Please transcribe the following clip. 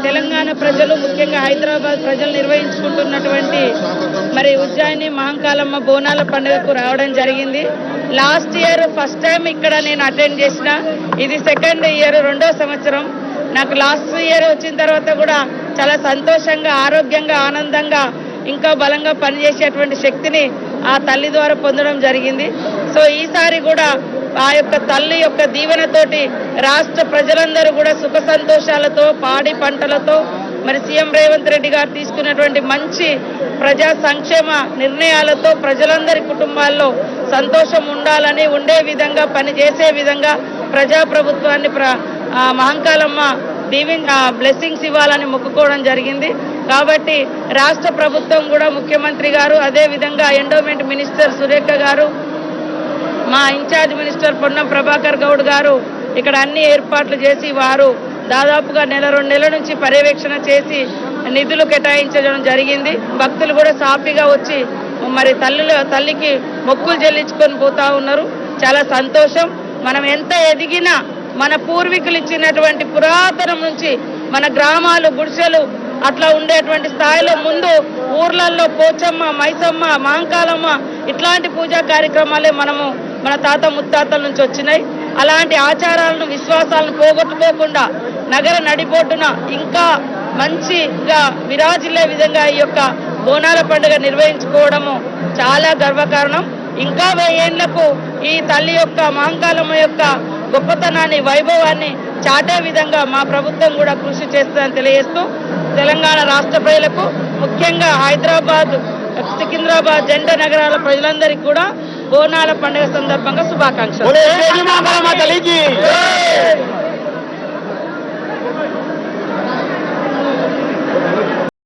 తెలంగాణ ప్రజలు ముఖ్యంగా హైదరాబాద్ ప్రజలు నిర్వహించుకుంటున్నటువంటి మరి ఉజ్జయిని మహంకాళమ్మ బోనాల పండుగకు రావడం జరిగింది. లాస్ట్ ఇయర్ ఫస్ట్ టైం ఇక్కడ నేను అటెండ్ చేసిన, ఇది సెకండ్ ఇయర్, 2వ సంవత్సరం. నాకు లాస్ట్ ఇయర్ వచ్చిన తర్వాత కూడా చాలా సంతోషంగా, ఆరోగ్యంగా, ఆనందంగా, ఇంకా బలంగా పనిచేసేటువంటి శక్తిని ఆ తల్లి ద్వారా పొందడం జరిగింది. సో ఈసారి కూడా ఆ యొక్క తల్లి యొక్క దీవెనతోటి రాష్ట్ర ప్రజలందరూ కూడా సుఖ సంతోషాలతో, పాడి పంటలతో, మరి సీఎం రేవంత్ రెడ్డి గారు తీసుకున్నటువంటి మంచి ప్రజా సంక్షేమ నిర్ణయాలతో ప్రజలందరి కుటుంబాల్లో సంతోషం ఉండాలని, ఉండే విధంగా, పనిచేసే విధంగా ప్రజాప్రభుత్వాన్ని మహంకాళమ్మ బ్లెస్సింగ్స్ ఇవ్వాలని మొక్కుకోవడం జరిగింది. కాబట్టి రాష్ట్ర ప్రభుత్వం కూడా, ముఖ్యమంత్రి గారు, అదేవిధంగా ఎండోమెంట్ మినిస్టర్ సురేఖ గారు, మా ఇన్ఛార్జ్ మినిస్టర్ పొన్నం ప్రభాకర్ గౌడ్ గారు ఇక్కడ అన్ని ఏర్పాట్లు చేసి వారు దాదాపుగా 1-2 నెలల నుంచి పర్యవేక్షణ చేసి నిధులు కేటాయించడం జరిగింది. భక్తులు కూడా సాఫీగా వచ్చి మరి తల్లికి మొక్కులు చెల్లించుకొని పోతా ఉన్నారు. చాలా సంతోషం. మనం ఎంత ఎదిగినా మన పూర్వీకులు ఇచ్చినటువంటి పురాతనం నుంచి మన గ్రామాలు, గుడిసెలు అట్లా ఉండేటువంటి స్థాయిలో ముందు ఊర్లలో పోచమ్మ, మైసమ్మ, మహంకాళమ్మ ఇట్లాంటి పూజా కార్యక్రమాలే మన తాత ముత్తాతల నుంచి వచ్చినాయి. అలాంటి ఆచారాలను, విశ్వాసాలను పోగొట్టుకోకుండా నగర నడిబొడ్డున ఇంకా మంచిగా విరాజిల్లే విధంగా ఈ యొక్క బోనాల పండుగ నిర్వహించుకోవడము చాలా గర్వకారణం. ఇంకా 1000 ఏళ్లకు ఈ తల్లి యొక్క, మహంకాళమ్మ యొక్క గొప్పతనాన్ని, వైభవాన్ని చాటే విధంగా మా ప్రభుత్వం కూడా కృషి చేస్తుందని తెలియజేస్తూ తెలంగాణ రాష్ట్ర ప్రజలకు, ముఖ్యంగా హైదరాబాద్, సికింద్రాబాద్ జంట నగరాల ప్రజలందరికీ కూడా బోనాల పండుగ సందర్భంగా శుభాకాంక్షలు.